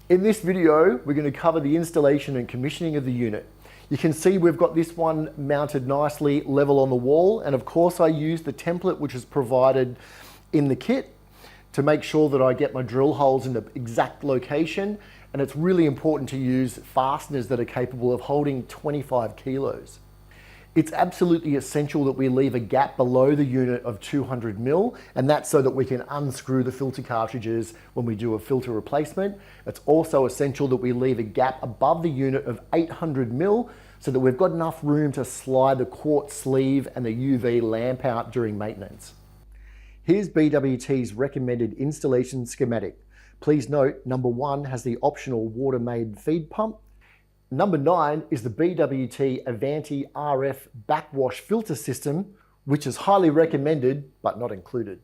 In this video, we're going to cover the installation and commissioning of the unit. You can see we've got this one mounted nicely level on the wall, and of course I use the template which is provided in the kit to make sure that I get my drill holes in the exact location, and it's really important to use fasteners that are capable of holding 25 kilos. It's absolutely essential that we leave a gap below the unit of 200 mil, and that's so that we can unscrew the filter cartridges when we do a filter replacement. It's also essential that we leave a gap above the unit of 800 mil so that we've got enough room to slide the quartz sleeve and the UV lamp out during maintenance. Here's BWT's recommended installation schematic. Please note, number 1 has the optional water-made feed pump. Number 9 is the BWT Avanti RF backwash filter system, which is highly recommended but not included.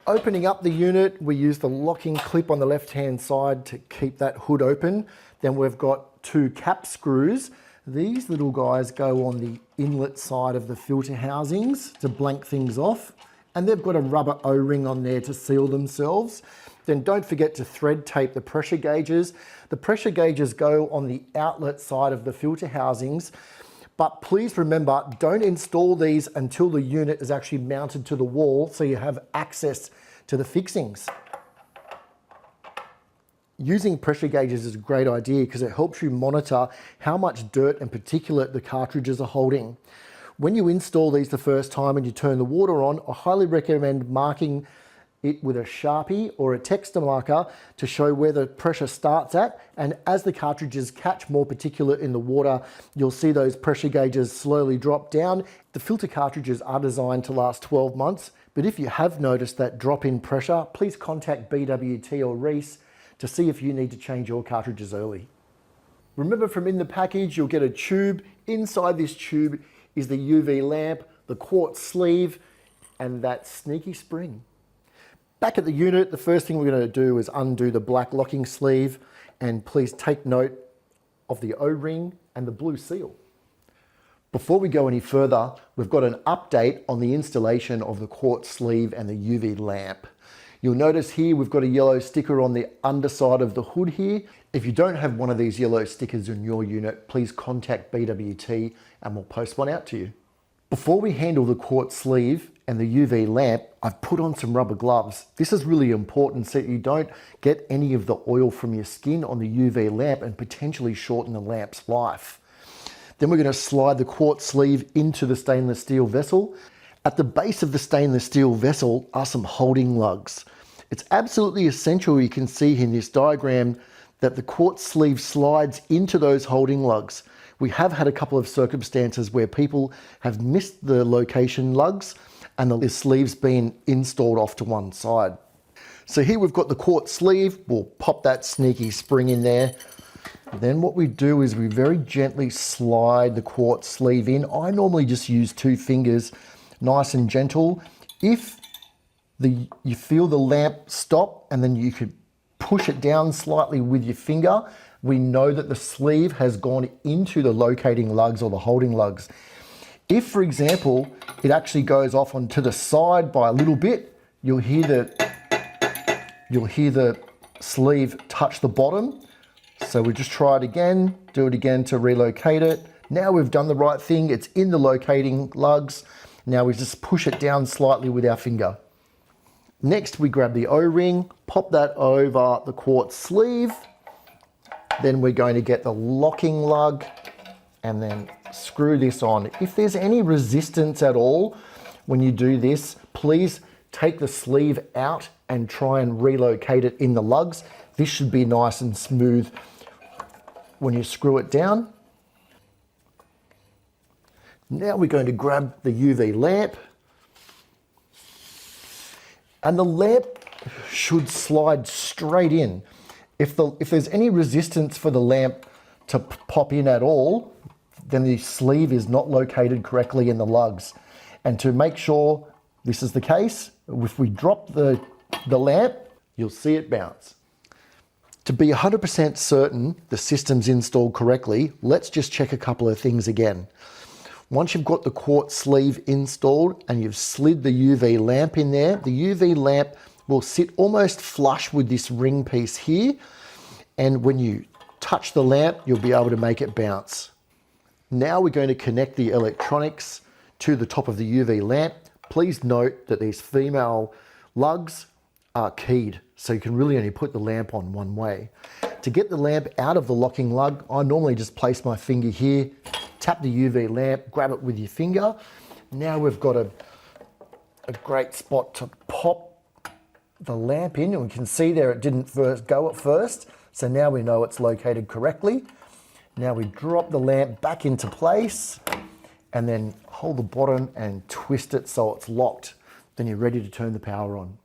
Opening up the unit, we use the locking clip on the left-hand side to keep that hood open. Then we've got 2 cap screws. These little guys go on the inlet side of the filter housings to blank things off, and they've got a rubber O-ring on there to seal themselves. Then don't forget to thread tape the pressure gauges. The pressure gauges go on the outlet side of the filter housings, but please remember, don't install these until the unit is actually mounted to the wall so you have access to the fixings. Using pressure gauges is a great idea because it helps you monitor how much dirt and particulate the cartridges are holding. When you install these the first time and you turn the water on, I highly recommend marking it with a Sharpie or a texture marker to show where the pressure starts at, and as the cartridges catch more particulate in the water, you'll see those pressure gauges slowly drop down. The filter cartridges are designed to last 12 months, but if you have noticed that drop in pressure, please contact BWT or Reese to see if you need to change your cartridges early. Remember, from in the package you'll get a tube. Inside this tube is the UV lamp, the quartz sleeve, and that sneaky spring. Back at the unit, the first thing we're going to do is undo the black locking sleeve, and please take note of the O-ring and the blue seal. Before we go any further, we've got an update on the installation of the quartz sleeve and the UV lamp. You'll notice here we've got a yellow sticker on the underside of the hood here. If you don't have one of these yellow stickers in your unit, please contact BWT and we'll post one out to you. Before we handle the quartz sleeve and the UV lamp, I've put on some rubber gloves. This is really important so that you don't get any of the oil from your skin on the UV lamp and potentially shorten the lamp's life. Then we're going to slide the quartz sleeve into the stainless steel vessel. At the base of the stainless steel vessel are some holding lugs. It's absolutely essential, you can see in this diagram, that the quartz sleeve slides into those holding lugs. We have had a couple of circumstances where people have missed the location lugs and the sleeve's been installed off to one side. So here we've got the quartz sleeve. We'll pop that sneaky spring in there. Then what we do is we very gently slide the quartz sleeve in. I normally just use 2 fingers, nice and gentle. If you feel the lamp stop and then you could push it down slightly with your finger, we know that the sleeve has gone into the locating lugs or the holding lugs. If, for example, it actually goes off onto the side by a little bit, you'll hear the sleeve touch the bottom. So we just try it again, do it again to relocate it. Now we've done the right thing, it's in the locating lugs. Now we just push it down slightly with our finger. Next, we grab the O-ring, pop that over the quartz sleeve. Then we're going to get the locking lug and then screw this on. If there's any resistance at all when you do this, please take the sleeve out and try and relocate it in the lugs. This should be nice and smooth when you screw it down. Now we're going to grab the UV lamp, and the lamp should slide straight in. If there's any resistance for the lamp to pop in at all, then the sleeve is not located correctly in the lugs. And to make sure this is the case, if we drop the lamp, you'll see it bounce. To be 100% certain the system's installed correctly, let's just check a couple of things again. Once you've got the quartz sleeve installed and you've slid the UV lamp in there, the UV lamp will sit almost flush with this ring piece here. And when you touch the lamp, you'll be able to make it bounce. Now we're going to connect the electronics to the top of the UV lamp. Please note that these female lugs are keyed, so you can really only put the lamp on one way. To get the lamp out of the locking lug, I normally just place my finger here, tap the UV lamp, grab it with your finger. Now we've got a great spot to pop the lamp in, and we can see there it didn't go at first, so now we know it's located correctly. Now we drop the lamp back into place and then hold the bottom and twist it so it's locked. Then you're ready to turn the power on.